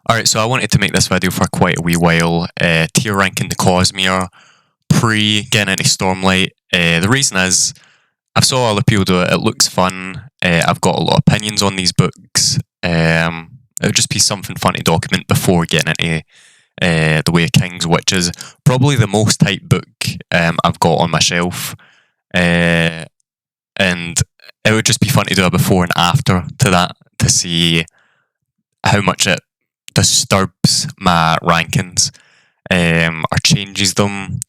Alright, so I wanted to make this video for quite a wee while, tier ranking the Cosmere, pre-getting into Stormlight. The reason is, I've saw other people do it, it looks fun, I've got a lot of opinions on these books, it would just be something fun to document before getting into The Way of Kings, which is probably the most hyped book I've got on my shelf, and it would just be fun to do a before and after to that, to see how much it disturbs my rankings or changes them,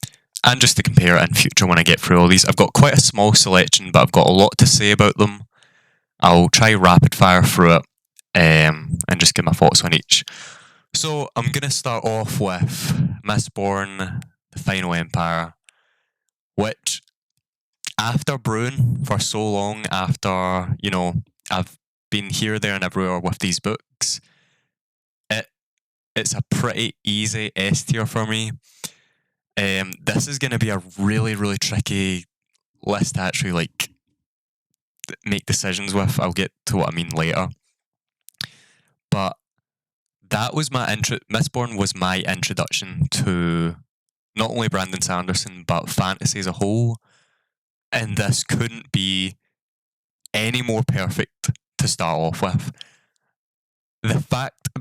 and just to compare it in future when I get through all these. I've got quite a small selection, but I've got a lot to say about them. I'll try rapid fire through it and just give my thoughts on each. So I'm going to start off with Mistborn, The Final Empire, which, after brewing for so long, after, I've been here, there, and everywhere with these books, it's a pretty easy S tier for me. This is going to be a really, really tricky list to actually make decisions with. I'll get to what I mean later. But that was my Mistborn was my introduction to not only Brandon Sanderson but fantasy as a whole, and this couldn't be any more perfect to start off with. The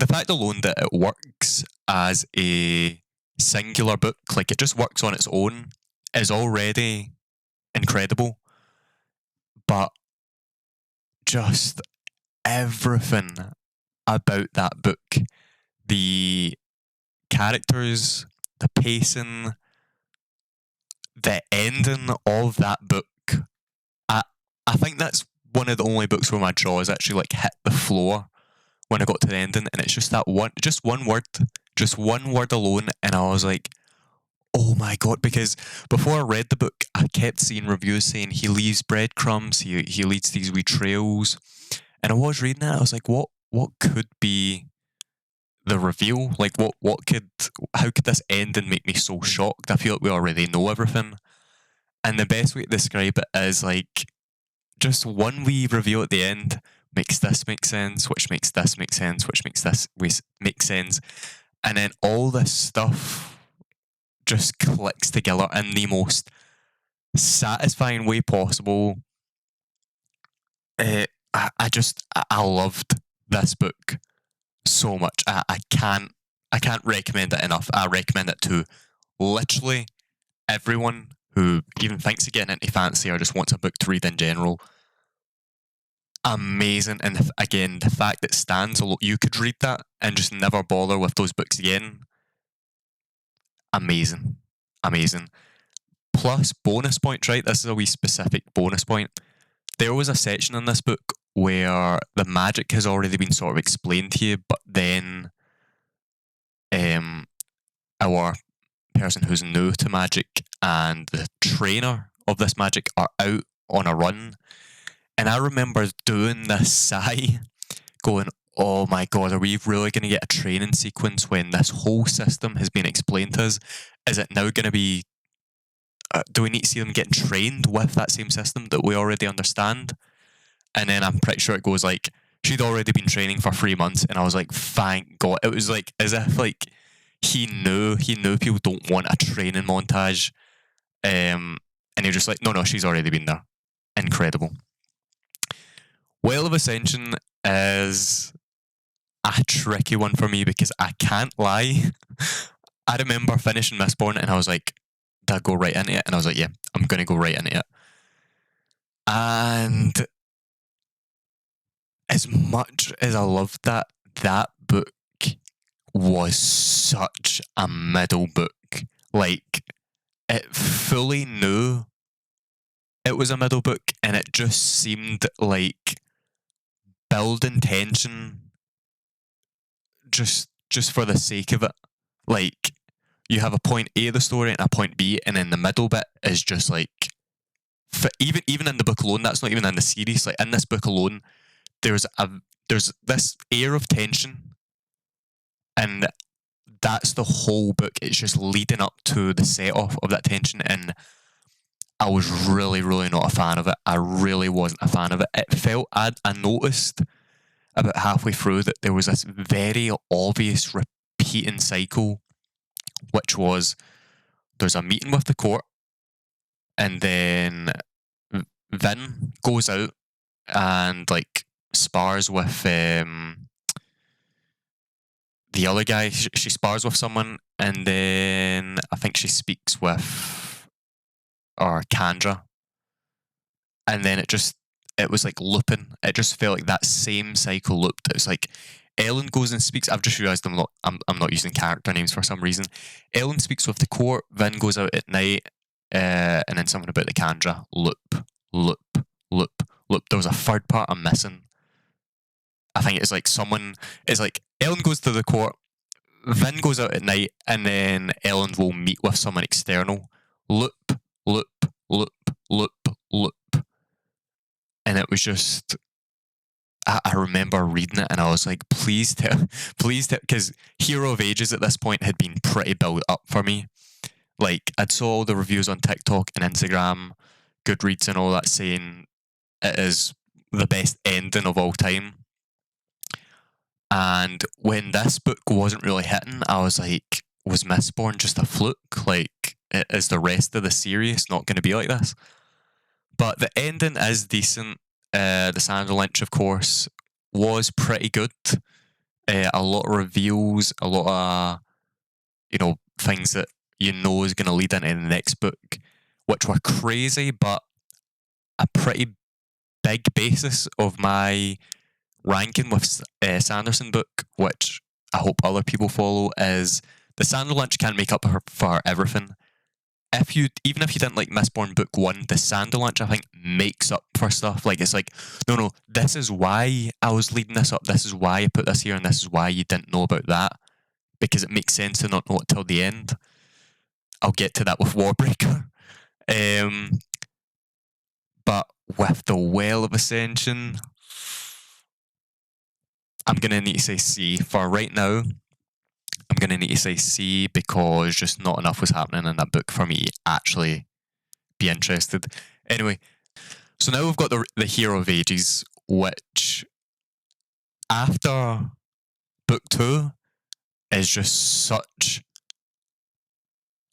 fact alone that it works as a singular book, like it just works on its own, is already incredible. But just everything about that book, the characters, the pacing, the ending of that book, I think that's one of the only books where my jaws actually hit the floor when I got to the ending, and it's just one word alone, and I was like, oh my god, because before I read the book, I kept seeing reviews saying he leaves breadcrumbs, he leads these wee trails, and I was reading it, I was like, what could be the reveal? How could this end and make me so shocked? I feel like we already know everything, and the best way to describe it is just one wee reveal at the end makes this make sense, which makes this make sense, which makes this make sense. And then all this stuff just clicks together in the most satisfying way possible. I loved this book so much. I can't recommend it enough. I recommend it to literally everyone who even thinks of getting into fantasy or just wants a book to read in general. Amazing, and again, the fact that it stands alone, you could read that and just never bother with those books again. Amazing. Plus bonus points, right? This is a wee specific bonus point. There was a section in this book where the magic has already been sort of explained to you, but then our person who's new to magic and the trainer of this magic are out on a run. And I remember doing this sigh, going, oh my god, are we really going to get a training sequence when this whole system has been explained to us? Is it now going to be, do we need to see them getting trained with that same system that we already understand? And then I'm pretty sure it goes she'd already been training for 3 months, and I was like, thank god. It was as if he knew people don't want a training montage, and he was just no, she's already been there. Incredible. Well of Ascension is a tricky one for me because I can't lie. I remember finishing Mistborn and I was like, did I go right into it? And I was like, yeah, I'm going to go right into it. And as much as I loved that book was such a middle book. It fully knew it was a middle book, and it just seemed like building tension just for the sake of it. You have a point A of the story and a point B, and then the middle bit is just even in the book alone, that's not even in the series. In this book alone, there's this air of tension, and that's the whole book. It's just leading up to the set off of that tension, and I was really, really not a fan of it. I really wasn't a fan of it. It felt, I noticed about halfway through that there was this very obvious repeating cycle, which was there's a meeting with the court, and then Vin goes out and like spars with the other guy. She spars with someone, and then I think she speaks with Kandra, and then it was like looping. It just felt like that same cycle looped. It was like Ellen goes and speaks. I've just realised I'm not using character names for some reason. Ellen speaks with the court. Vin goes out at night, and then something about the Kandra. Loop, loop, loop, loop. There was a third part I'm missing. I think it's like Ellen goes to the court, Vin goes out at night, and then Ellen will meet with someone external. Loop, loop, loop, loop, loop. And it was just, I remember reading it and I was like, please tell, because Hero of Ages at this point had been pretty built up for me. Like, I'd saw all the reviews on TikTok and Instagram, Goodreads and all that saying it is the best ending of all time. And when this book wasn't really hitting, I was like, was Mistborn just a fluke? Like, is the rest of the series not going to be like this? But the ending is decent. The Sandra Lynch, of course, was pretty good. A lot of reveals, a lot of, things that is going to lead into the next book, which were crazy, but a pretty big basis of my ranking with Sanderson book, which I hope other people follow, is the Sandra Lynch can't make up for everything. Even if you didn't like Mistborn book 1, the Sandra Lynch, I think, makes up for stuff. Like, it's like, no, this is why I was leading this up, this is why I put this here, and this is why you didn't know about that, because it makes sense to not know it till the end. I'll get to that with Warbreaker. But with the Well of Ascension, I'm going to need to say C. For right now, I'm going to need to say C because just not enough was happening in that book for me to actually be interested. Anyway, so now we've got the Hero of Ages, which after book 2 is just such...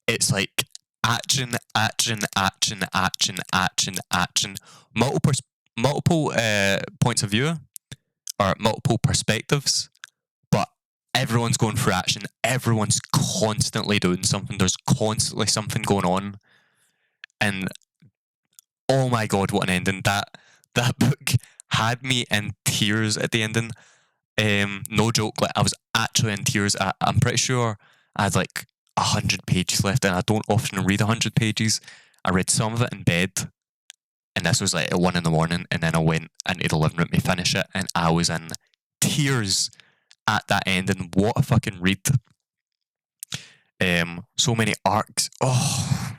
It's like action, action, action, action, action, action. Multiple points of view, or multiple perspectives, but everyone's going for action. Everyone's constantly doing something. There's constantly something going on. And oh my god, what an ending. That book had me in tears at the ending. No joke, like I was actually in tears. I'm pretty sure I had like 100 pages left, and I don't often read 100 pages. I read some of it in bed, and this was like at 1 a.m, and then I went into the living room to finish it, and I was in tears at that ending. What a fucking read. So many arcs. Oh,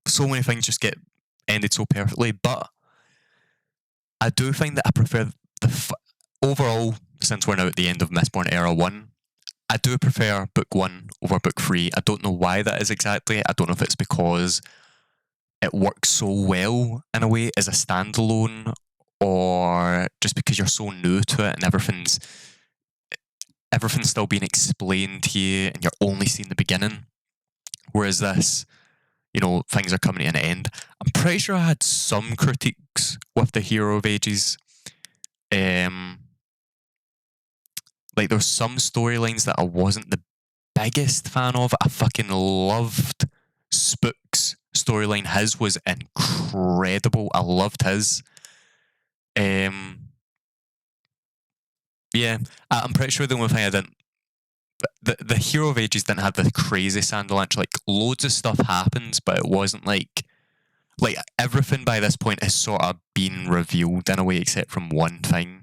so many things just get ended so perfectly, but I do find that I prefer overall, since we're now at the end of Mistborn Era 1, I do prefer book 1 over book 3. I don't know why that is exactly. I don't know if it's because it works so well in a way as a standalone, or just because you're so new to it and everything's still being explained to you and you're only seeing the beginning. Whereas this, things are coming to an end. I'm pretty sure I had some critiques with the Hero of Ages. Like, there's some storylines that I wasn't the biggest fan of. I fucking loved Spook's storyline. His was incredible. I loved his. Yeah, I'm pretty sure the only thing I didn't... The Hero of Ages didn't have the crazy Sandra Lynch. Like, loads of stuff happens, but it wasn't like everything by this point has sort of been revealed in a way, except from one thing.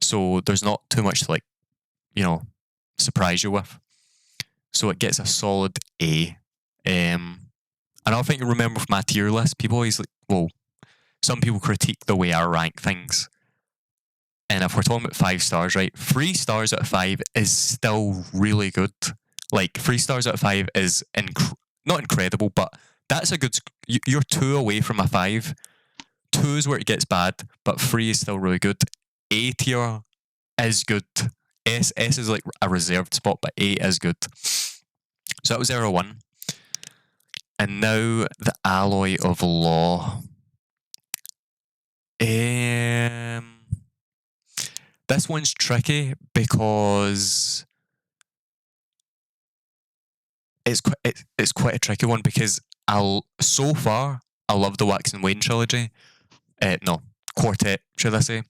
So there's not too much to surprise you with. So it gets a solid A. And I think you remember from my tier list, people always some people critique the way I rank things. And if we're talking about 5 stars, right, 3 stars out of 5 is still really good. Like, 3 stars out of 5 is not incredible, but that's a good... You're 2 away from a 5. 2 is where it gets bad, but 3 is still really good. A tier is good. S is like a reserved spot, but A is good. So that was Era 1. And now the Alloy of Law. This one's tricky because it's quite a tricky one because so far I love the Wax and Wayne trilogy. No, quartet, should I say?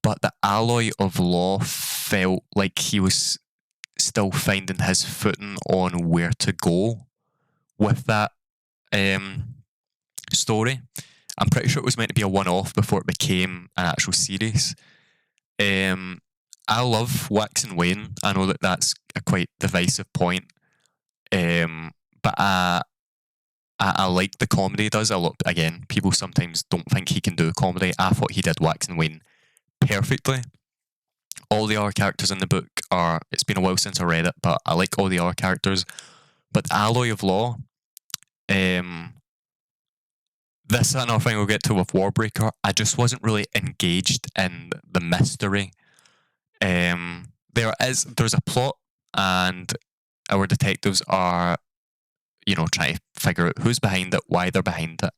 But the Alloy of Law felt like he was still finding his footing on where to go with that story. I'm pretty sure it was meant to be a one-off before it became an actual series. I love Wax and Wayne. I know that that's a quite divisive point, but I like the comedy he does a lot. Again, people sometimes don't think he can do comedy. I thought he did Wax and Wayne perfectly. All the other characters in the book are. It's been a while since I read it, but I like all the other characters. But Alloy of Law, this is another thing we'll get to with Warbreaker. I just wasn't really engaged in the mystery. There's a plot, and our detectives are, trying to figure out who's behind it, why they're behind it,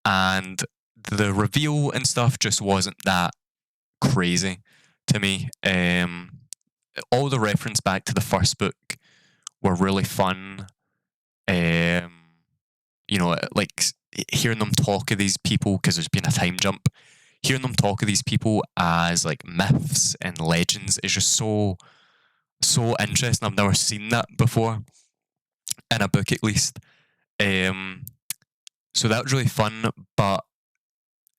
and the reveal and stuff just wasn't that crazy to me. All the reference back to the first book were really fun. Like hearing them talk of these people, because there's been a time jump, hearing them talk of these people as like myths and legends is just so interesting. I've never seen that before in a book, at least. So that was really fun, but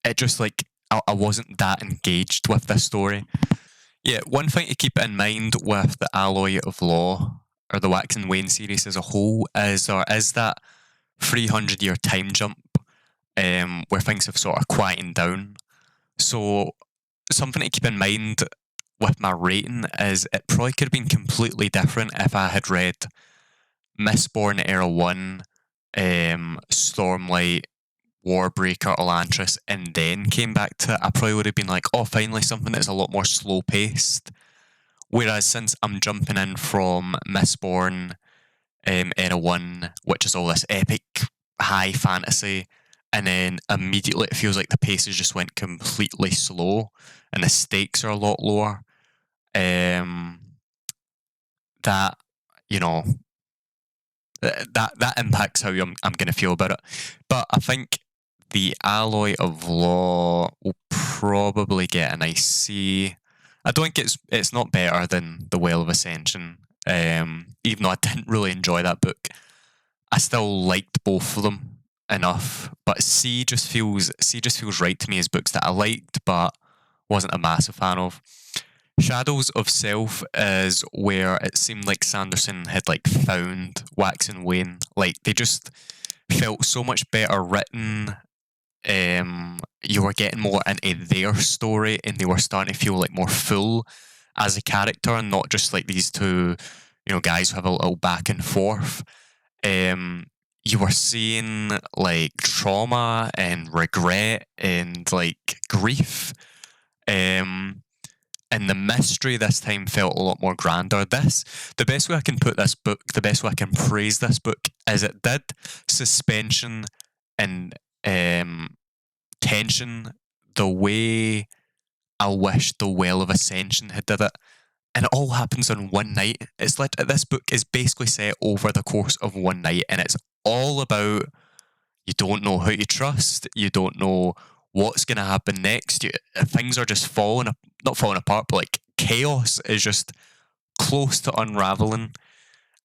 it just like I wasn't that engaged with this story. Yeah, one thing to keep in mind with the Alloy of Law or the Wax and Wayne series as a whole is there is that 300-year time jump where things have sort of quietened down. So something to keep in mind with my rating is it probably could have been completely different if I had read Mistborn Era 1, Stormlight, Warbreaker, Elantris, and then came back to it. I probably would have been like, oh, finally something that's a lot more slow paced. Whereas since I'm jumping in from Mistborn Era 1, which is all this epic high fantasy, and then immediately it feels like the paces just went completely slow and the stakes are a lot lower. That, that impacts how I'm going to feel about it. But I think the Alloy of Law will probably get a nice C. I don't think it's not better than The Well of Ascension. Even though I didn't really enjoy that book, I still liked both of them enough. But C just feels right to me as books that I liked but wasn't a massive fan of. Shadows of Self is where it seemed like Sanderson had like found Wax and Wayne. Like they just felt so much better written. You were getting more into their story, and they were starting to feel like more full as a character, and not just like these two, guys who have a little back and forth. You were seeing like trauma and regret and like grief. And the mystery this time felt a lot more grander. The best way I can put this book, the best way I can praise this book, is it did suspension and tension the way I wish The Well of Ascension had did it. And it all happens on one night. It's like this book is basically set over the course of one night, and it's all about you don't know who to trust, you don't know what's going to happen next. Things are just not falling apart, but like chaos is just close to unraveling.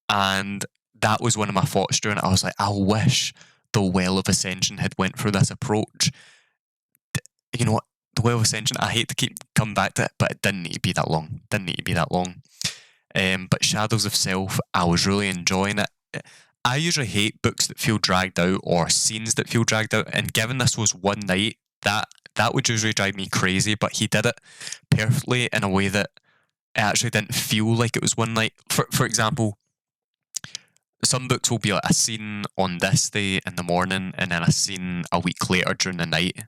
And that was one of my thoughts during it. I was like, I wish The Well of Ascension had went through this approach. You know what? The Well of Ascension, I hate to keep coming back to it, but it didn't need to be that long. But Shadows of Self, I was really enjoying it. I usually hate books that feel dragged out or scenes that feel dragged out, and given this was one night, that would usually drive me crazy, but he did it perfectly in a way that it actually didn't feel like it was one night. For example, some books will be like a scene on this day in the morning and then a scene a week later during the night.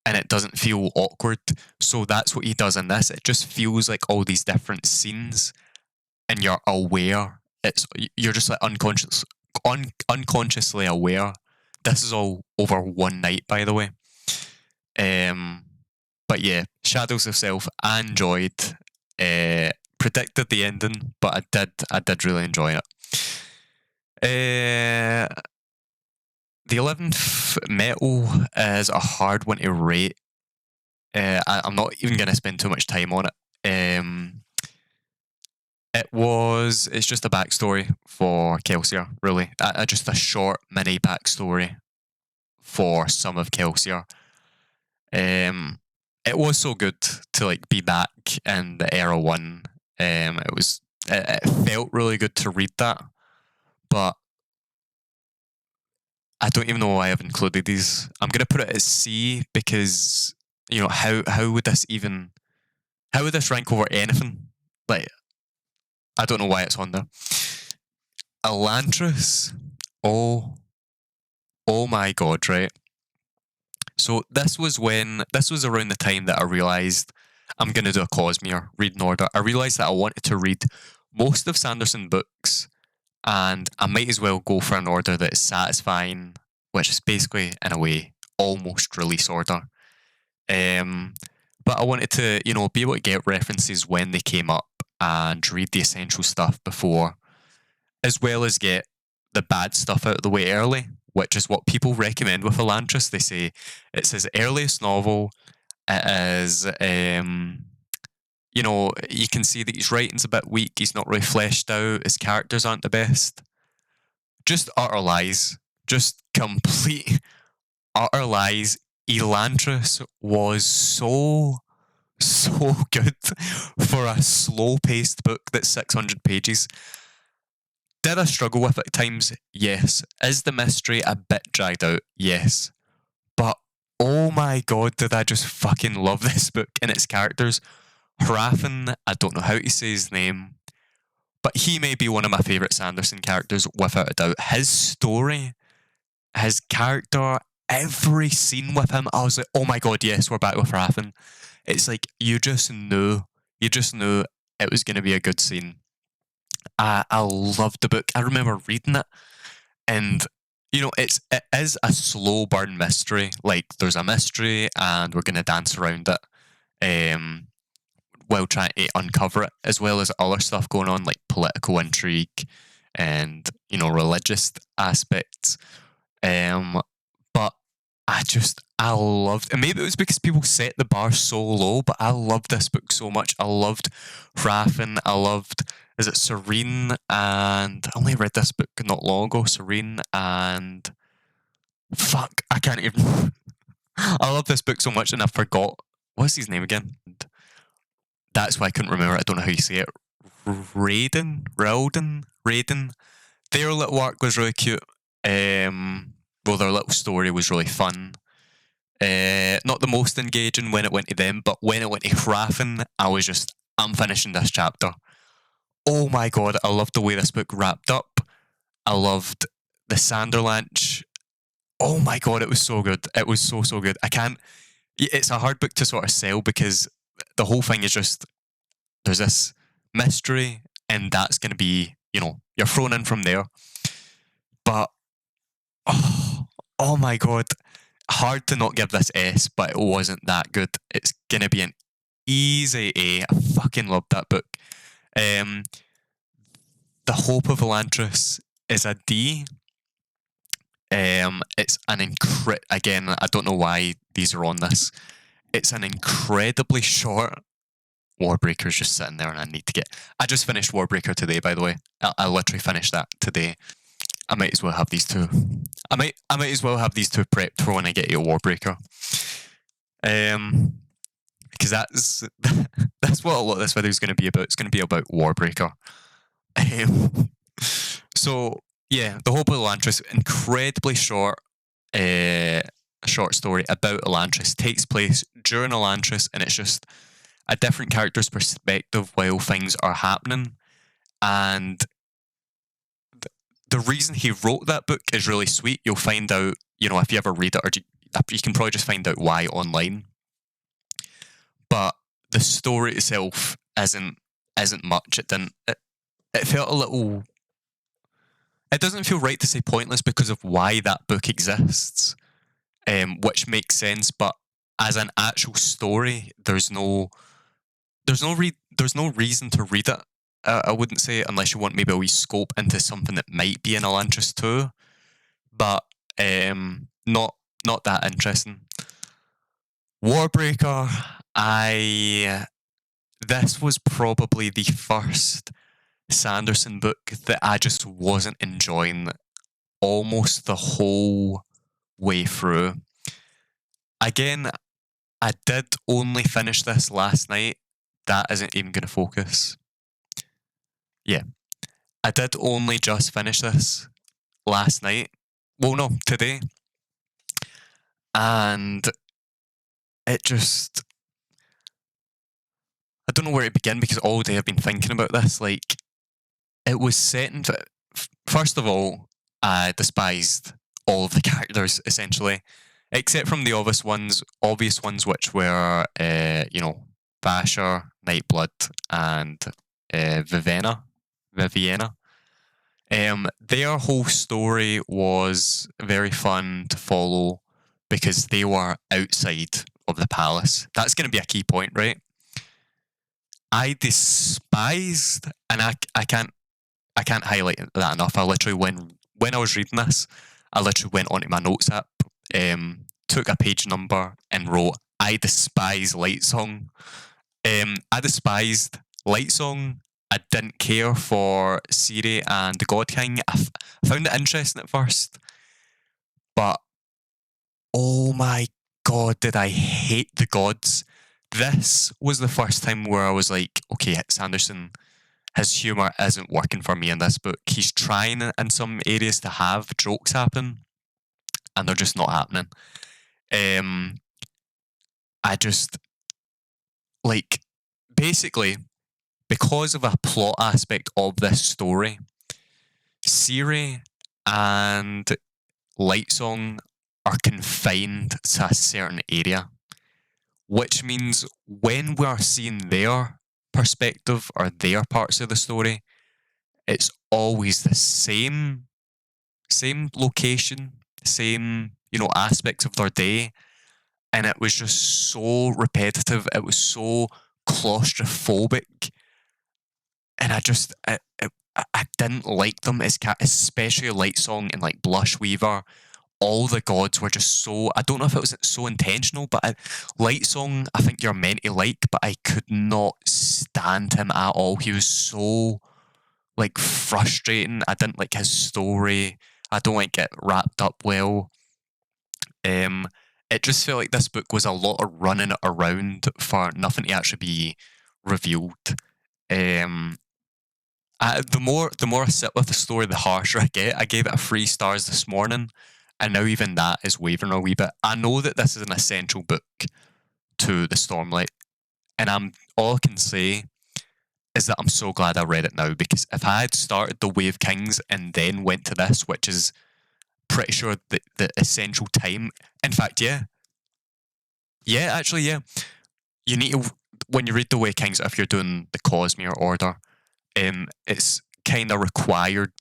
and it doesn't feel awkward. So that's what he does in this. It just feels like all these different scenes, and you're aware. You're just like unconsciously aware. This is all over one night, by the way. But yeah, Shadows of Self, I enjoyed. Predicted the ending, but I did really enjoy it. The 11th Metal is a hard one to rate. I'm not even going to spend too much time on it. It's just a backstory for Kelsier, really. Just a short mini backstory for some of Kelsier. It was so good to like be back in the era one. It felt really good to read that, but I don't even know why I've included these. I'm gonna put it as C because how would this rank over anything? Like, I don't know why it's on there. Elantris, oh my god, right? So this was around the time that I realised I'm going to do a Cosmere reading order. I realised that I wanted to read most of Sanderson books, and I might as well go for an order that is satisfying, which is basically, in a way, almost release order. But I wanted to, be able to get references when they came up and read the essential stuff before, as well as get the bad stuff out of the way early, which is what people recommend with Elantris. They say it's his earliest novel. It is, you can see that his writing's a bit weak. He's not really fleshed out. His characters aren't the best. Just utter lies. Just complete utter lies. Elantris was so good for a slow-paced book that's 600 pages. Did I struggle with it at times? Yes. Is the mystery a bit dragged out? Yes. But oh my god, did I just fucking love this book and its characters. Hrafen, I don't know how to say his name, but he may be one of my favourite Sanderson characters without a doubt. His story, his character, every scene with him, I was like, oh my god, yes, we're back with Hrafen. It's like, you just knew it was going to be a good scene. I loved the book. I remember reading it, and it is a slow burn mystery. Like, there's a mystery, and we're gonna dance around it, while trying to uncover it, as well as other stuff going on, like political intrigue and religious aspects. But I loved, and maybe it was because people set the bar so low, but I loved this book so much. I loved Hrafen. I loved, is it Serene? And I only read this book not long ago. Serene and fuck, I can't even. I love this book so much, and I forgot what's his name again. That's why I couldn't remember. I don't know how you say it. Raiden. Their little arc was really cute. Well, their little story was really fun. Not the most engaging when it went to them, but when it went to Hrafen, I'm finishing this chapter. Oh my god, I loved the way this book wrapped up. I loved the Sanderlanch. Oh my god, it was so good. It was so good. It's a hard book to sort of sell because the whole thing is just, there's this mystery, and that's going to be, you're thrown in from there. But, oh my god, hard to not give this S, but it wasn't that good. It's going to be an easy A. I fucking loved that book. The Hope of Elantris is a D. It's an again, I don't know why these are on this. It's an incredibly short. Warbreaker's just sitting there, and I just finished Warbreaker today, by the way. I literally finished that today. I might as well have these two. I might as well have these two prepped for when I get to Warbreaker. Because that's what a lot of this video is going to be about. It's going to be about Warbreaker. So yeah, The Hope of Elantris, incredibly short story about Elantris, takes place during Elantris, and it's just a different character's perspective while things are happening. And the reason he wrote that book is really sweet. You'll find out, if you ever read it or you can probably just find out why online. But the story itself isn't much. It felt a little. It doesn't feel right to say pointless because of why that book exists, which makes sense. But as an actual story, there's no reason to read it. I wouldn't say, unless you want maybe a wee scope into something that might be in Elantris too, but not that interesting. Warbreaker, this was probably the first Sanderson book that I just wasn't enjoying almost the whole way through. Again, I did only finish this last night. That isn't even going to focus. Yeah. I did only just finish this last night. Well, no, today. And it just... I don't know where to begin because all day I've been thinking about this. Like, it was set into... First of all, I despised all of the characters, essentially. Except from the obvious ones which were, Vasher, Nightblood, and Viviana. Their whole story was very fun to follow because they were outside of the palace. That's going to be a key point, right? I despised, and I can't highlight that enough. I literally, when I was reading this, I literally went onto my notes app, took a page number, and wrote, "I despise Lightsong." I despised Lightsong. I didn't care for Siri and the God King. I found it interesting at first, but oh my god, did I hate the gods. This was the first time where I was like, okay, Sanderson, his humour isn't working for me in this book. He's trying in some areas to have jokes happen, and they're just not happening. I just, like, basically, because of a plot aspect of this story, Siri and Lightsong are confined to a certain area, which means when we are seeing their perspective or their parts of the story, it's always the same location, same, aspects of their day. And it was just so repetitive. It was so claustrophobic. And I didn't like them, especially Lightsong and like Blushweaver. All the gods were just so... I don't know if it was so intentional, but Lightsong, I think you're meant to like, but I could not stand him at all. He was so, like, frustrating. I didn't like his story. I don't like it wrapped up well. It just felt like this book was a lot of running around for nothing to actually be revealed. The more I sit with the story, the harsher I get. I gave it a 3 stars this morning, and now even that is wavering a wee bit. I know that this is an essential book to the Stormlight, and all I can say is that I'm so glad I read it now, because if I had started the Way of Kings and then went to this, which is pretty sure the essential time. In fact, yeah, actually, yeah. You need to, when you read the Way of Kings, if you're doing the Cosmere order, it's kind of required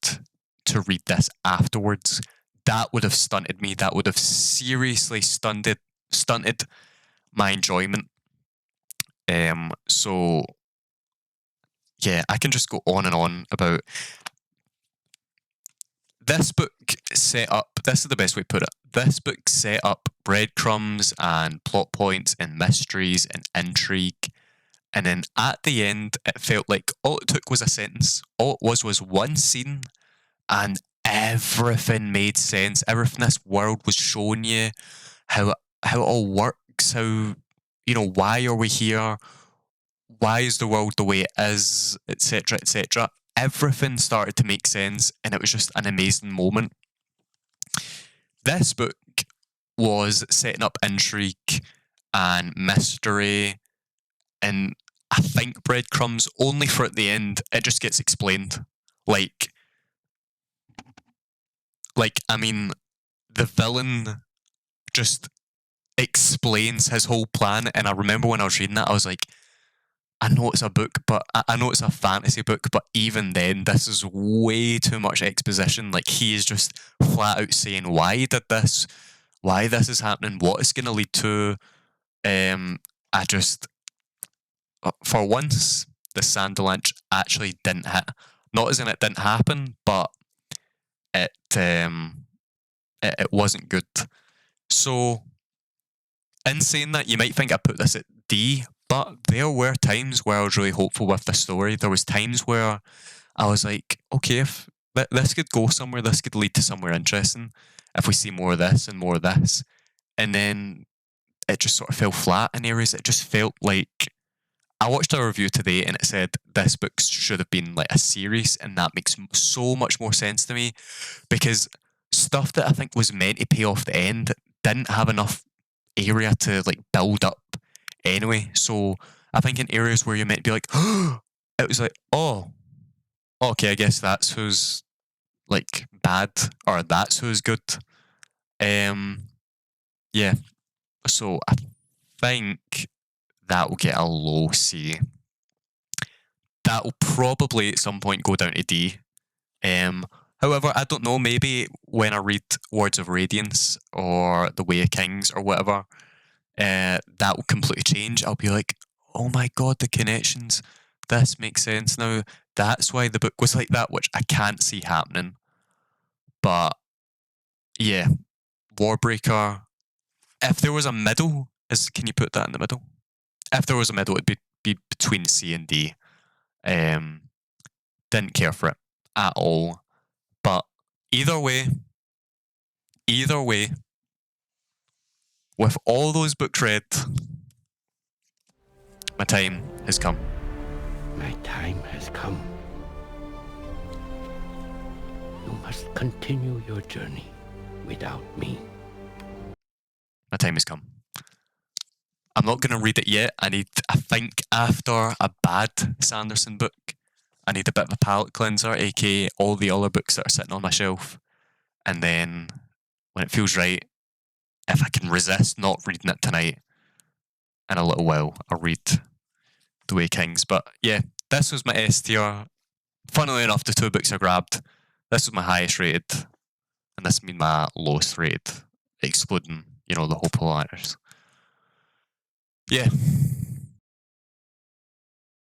to read this afterwards. That would have stunted me. That would have seriously stunted my enjoyment. So yeah, I can just go on and on about this book. Set up, this is the best way to put it. This book set up breadcrumbs and plot points and mysteries and intrigue. And then at the end, it felt like all it took was a sentence. All it was one scene, and everything made sense. Everything this world was showing you, how it all works, how, why are we here? Why is the world the way it is, etc., etc. Everything started to make sense, and it was just an amazing moment. This book was setting up intrigue and mystery, and I think breadcrumbs, only for at the end it just gets explained. Like, I mean, the villain just explains his whole plan. And I remember when I was reading that, I was like, I know it's a book, but I know it's a fantasy book, but even then, this is way too much exposition. Like, he is just flat out saying why he did this, why this is happening, what it's going to lead to. I just, for once, the Sanderlanche actually didn't hit. Not as in it didn't happen, but it wasn't good. So, in saying that, you might think I put this at D, but there were times where I was really hopeful with the story. There was times where I was like, okay, if this could go somewhere, this could lead to somewhere interesting. If we see more of this and more of this, and then it just sort of fell flat in areas. It just felt like I watched a review today and it said this book should have been like a series, and that makes so much more sense to me because stuff that I think was meant to pay off the end didn't have enough area to like build up anyway. So I think in areas where you're meant to be like, it was like, oh, okay, I guess that's who's like bad or that's who's good. Yeah. So I think that will get a low C. That will probably at some point go down to D. However, I don't know, maybe when I read Words of Radiance or The Way of Kings or whatever, that will completely change. I'll be like, oh my god, the connections. This makes sense now. That's why the book was like that, which I can't see happening. But yeah, Warbreaker. If there was a middle, can you put that in the middle? If there was a middle, it'd be between C and D. Didn't care for it at all. But either way, with all those books read, my time has come. My time has come. You must continue your journey without me. My time has come. I'm not going to read it yet. I think after a bad Sanderson book, I need a bit of a palate cleanser, aka all the other books that are sitting on my shelf. And then when it feels right, if I can resist not reading it tonight, in a little while, I'll read The Way Kings. But yeah, this was my S tier. Funnily enough, the two books I grabbed, this was my highest rated, and this means my lowest rated, excluding, the Hope Letters. Yeah,